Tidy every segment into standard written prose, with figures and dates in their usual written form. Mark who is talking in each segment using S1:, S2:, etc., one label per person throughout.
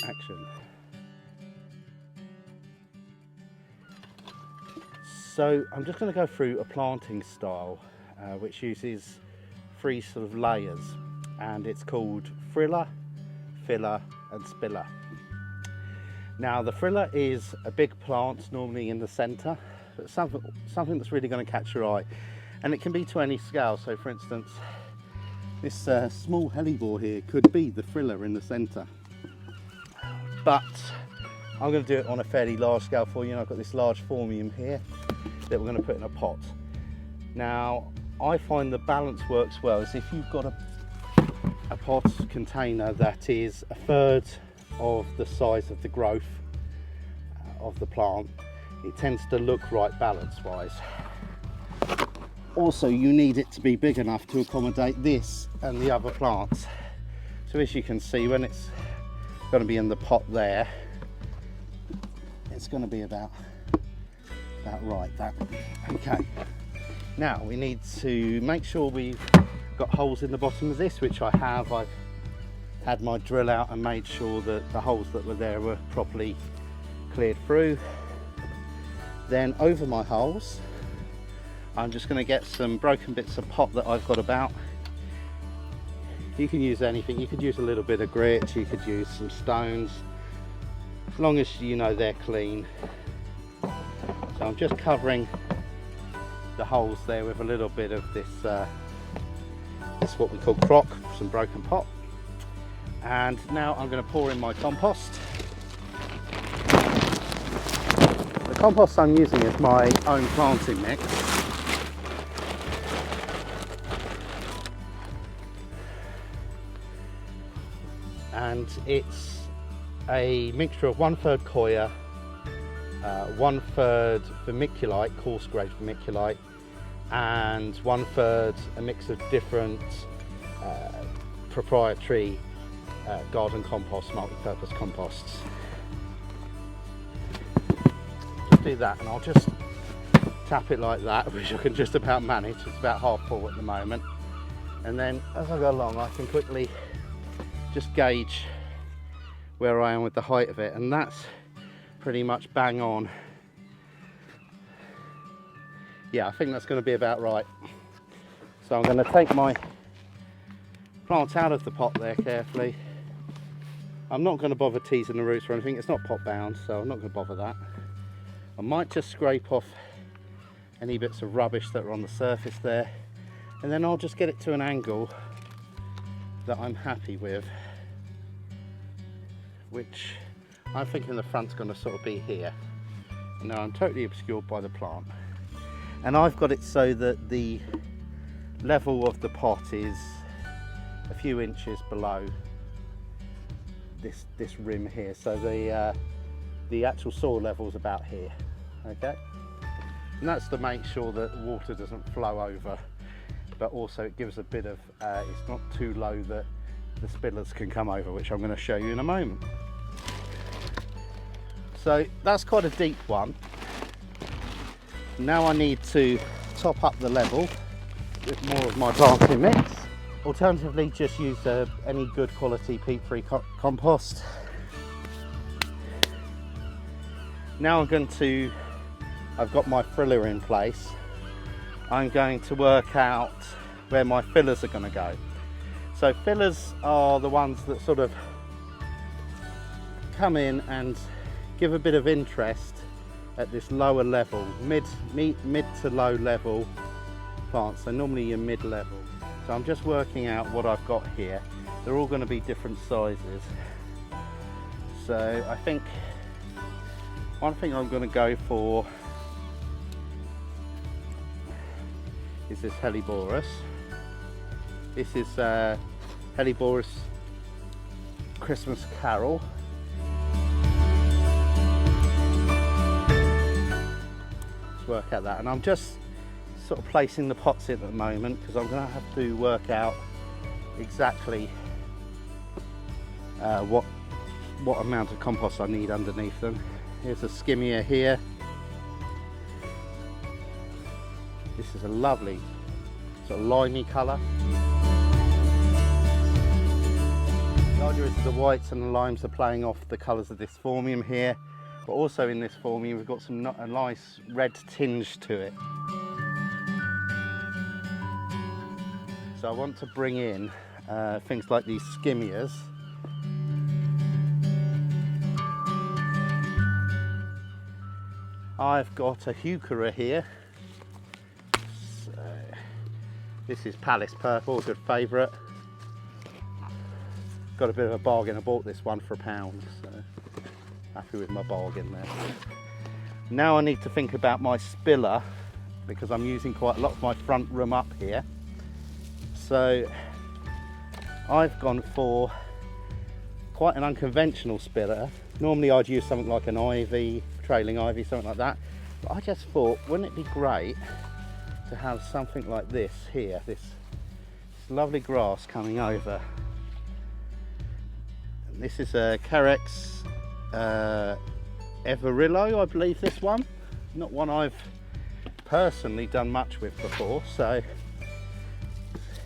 S1: and action. So I'm just going to go through a planting style which uses 3 sort of layers, and it's called friller, filler and spiller. Now the friller is a big plant normally in the centre, but something that's really going to catch your eye, and it can be to any scale. So for instance, this small hellebore here could be the friller in the centre, but I'm going to do it on a fairly large scale for you, and I've got this large formium here that we're going to put in a pot. Now I find the balance works well is if you've got a pot container that is 1/3 of the size of the growth of the plant, it tends to look right balance wise. Also, you need it to be big enough to accommodate this and the other plants. So as you can see, when it's going to be in the pot there, it's going to be about right, that. Okay, now we need to make sure we've got holes in the bottom of this, which I have. I've had my drill out and made sure that the holes that were there were properly cleared through. Then over my holes, I'm just going to get some broken bits of pot that I've got about. You can use anything. You could use a little bit of grit, you could use some stones, as long as you know they're clean. So I'm just covering the holes there with a little bit of this what we call crock, some broken pot. And now I'm going to pour in my compost. The compost I'm using is my own planting mix. And it's a mixture of 1/3 coir, 1/3 vermiculite, coarse grade vermiculite, and 1/3 a mix of different proprietary garden compost, multi-purpose composts. Just do that, and I'll just tap it like that, which I can just about manage. It's about half full at the moment, and then as I go along I can quickly just gauge where I am with the height of it, and that's pretty much bang on. Yeah, I think that's going to be about right. So I'm going to take my plant out of the pot there carefully. I'm not going to bother teasing the roots or anything, it's not pot bound, so I'm not going to bother that. I might just scrape off any bits of rubbish that are on the surface there, and then I'll just get it to an angle that I'm happy with, which I'm thinking the front's going to sort of be here. Now I'm totally obscured by the plant, and I've got it so that the level of the pot is a few inches below this rim here, so the actual soil level is about here. Okay, and that's to make sure that water doesn't flow over, but also it gives a bit of it's not too low that the spillers can come over, which I'm going to show you in a moment. So that's quite a deep one. Now I need to top up the level with more of my planting mix. Alternatively, just use any good quality peat-free compost. Now I've got my friller in place. I'm going to work out where my fillers are going to go. So fillers are the ones that sort of come in and give a bit of interest at this lower level, mid to low level plants, so normally your mid level. So I'm just working out what I've got here. They're all going to be different sizes. So I think one thing I'm going to go for is this Helleborus. This is Helleborus Christmas Carol. Let's work out that, and I'm just sort of placing the pots in at the moment because I'm going to have to work out exactly what amount of compost I need underneath them. Here's a skimmier here. This is a lovely sort of limey colour. The idea is the whites and the limes are playing off the colours of this phormium here, but also in this phormium we've got a nice red tinge to it. So I want to bring in things like these skimmias. I've got a heuchera here. So, this is Palace Purple, a good favourite. Got a bit of a bargain. I bought this one for £1, so happy with my bargain there. Now I need to think about my spiller, because I'm using quite a lot of my front room up here. So I've gone for quite an unconventional spiller. Normally I'd use something like an ivy, trailing ivy, something like that. But I just thought, wouldn't it be great to have something like this here, this lovely grass coming over. And this is a Carex Everillo, I believe this one. Not one I've personally done much with before, so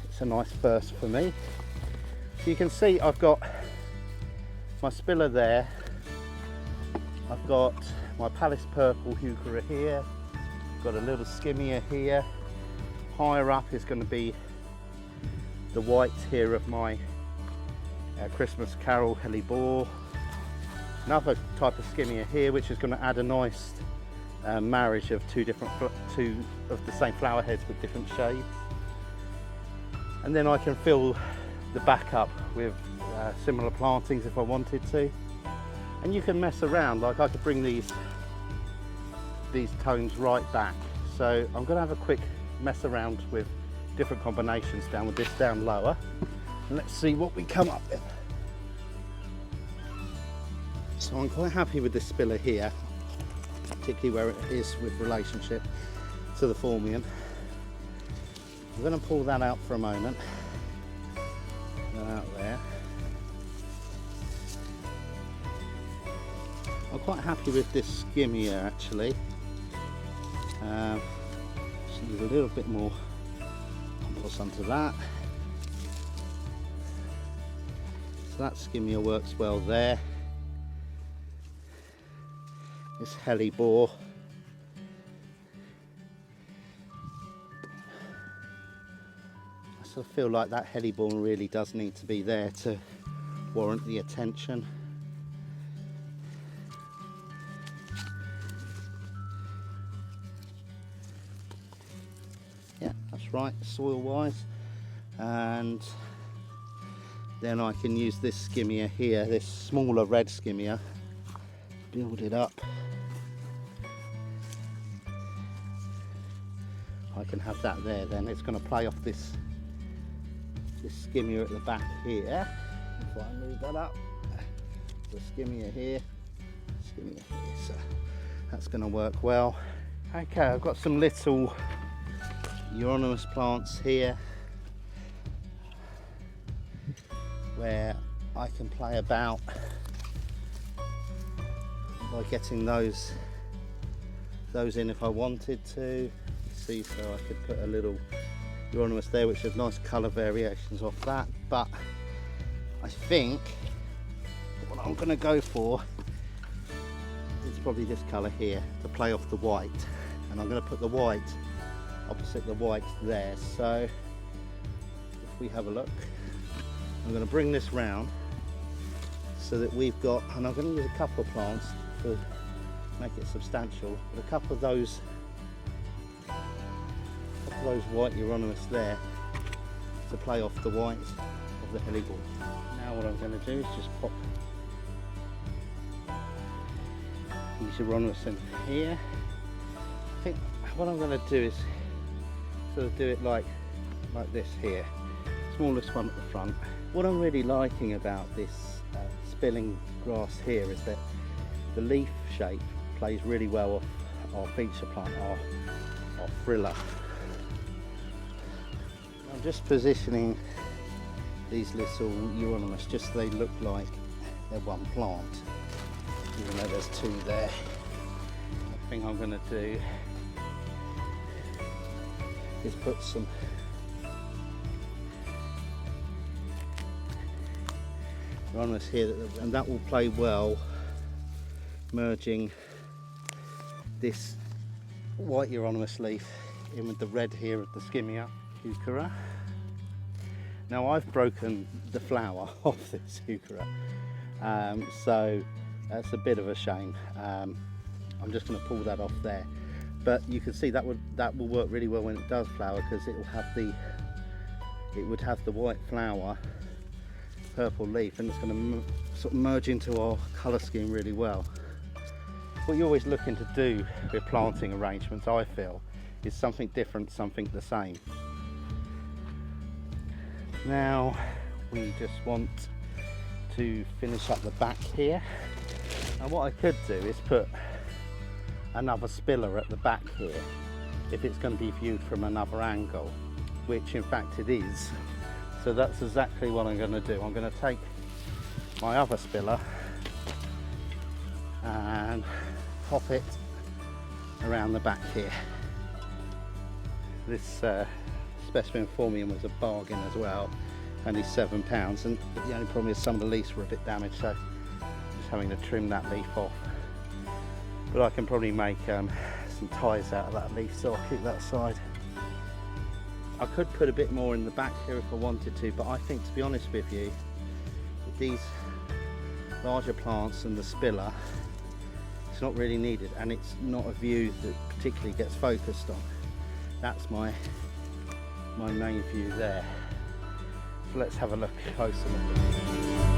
S1: it's a nice first for me. So you can see I've got my spiller there. I've got my Palace Purple heuchera here. Got a little skimmia here. Higher up is going to be the whites here of my Christmas Carol hellebore. Another type of skimmia here, which is going to add a nice marriage of two of the same flower heads with different shades. And then I can fill the back up with similar plantings if I wanted to. And you can mess around, like I could bring these tones right back. So I'm going to have a quick mess around with different combinations down with this down lower. And let's see what we come up with. So I'm quite happy with this spiller here, particularly where it is with relationship to the phormium. I'm going to pull that out for a moment. That out there. I'm quite happy with this skimmia actually. Just need a little bit more compost onto that. So that skimmia works well there. This hellebore. I sort of feel like that hellebore really does need to be there to warrant the attention. Yeah, that's right, soil wise. And then I can use this skimmia here, this smaller red skimmia, build it up. I can have that there, then it's going to play off this skimmia at the back here. If I move that up, the skimmia here, so that's going to work well. Okay, I've got some little euronymous plants here where I can play about by getting those in if I wanted to. See, so I could put a little euronymous there, which has nice colour variations off that. But I think what I'm going to go for is probably this colour here to play off the white, and I'm going to put the white opposite the white there. So if we have a look, I'm going to bring this round so that we've got, and I'm going to use a couple of plants to make it substantial, but a couple of those white euronymous there to play off the white of the hellebore. Now what I'm going to do is just pop these euronymous in here. I think what I'm going to do is sort of do it like this here, smallest one at the front. What I'm really liking about this spilling grass here is that the leaf shape plays really well off our feature plant, our frilla. I'm just positioning these little euronymous just so they look like they're one plant, even though there's two there. The thing I'm going to do is put some Euonymus here, and that will play well merging this white Euonymus leaf in with the red here of the Skimmia heuchera. Now I've broken the flower off this heuchera, so that's a bit of a shame. I'm just going to pull that off there, but you can see that will work really well when it does flower, because it would have the white flower, purple leaf, and it's going to sort of merge into our colour scheme really well. What you're always looking to do with planting arrangements, I feel, is something different, something the same. Now we just want to finish up the back here, and what I could do is put another spiller at the back here if it's going to be viewed from another angle, which in fact it is. So that's exactly what I'm going to do. I'm going to take my other spiller and pop it around the back here. This specimen Formium was a bargain as well, only £7, and the only problem is some of the leaves were a bit damaged, so I'm just having to trim that leaf off. But I can probably make some ties out of that leaf, so I'll keep that aside. I could put a bit more in the back here if I wanted to, but I think, to be honest with you, with these larger plants and the spiller, it's not really needed, and it's not a view that particularly gets focused on. That's my main view there. So let's have a look, closer look.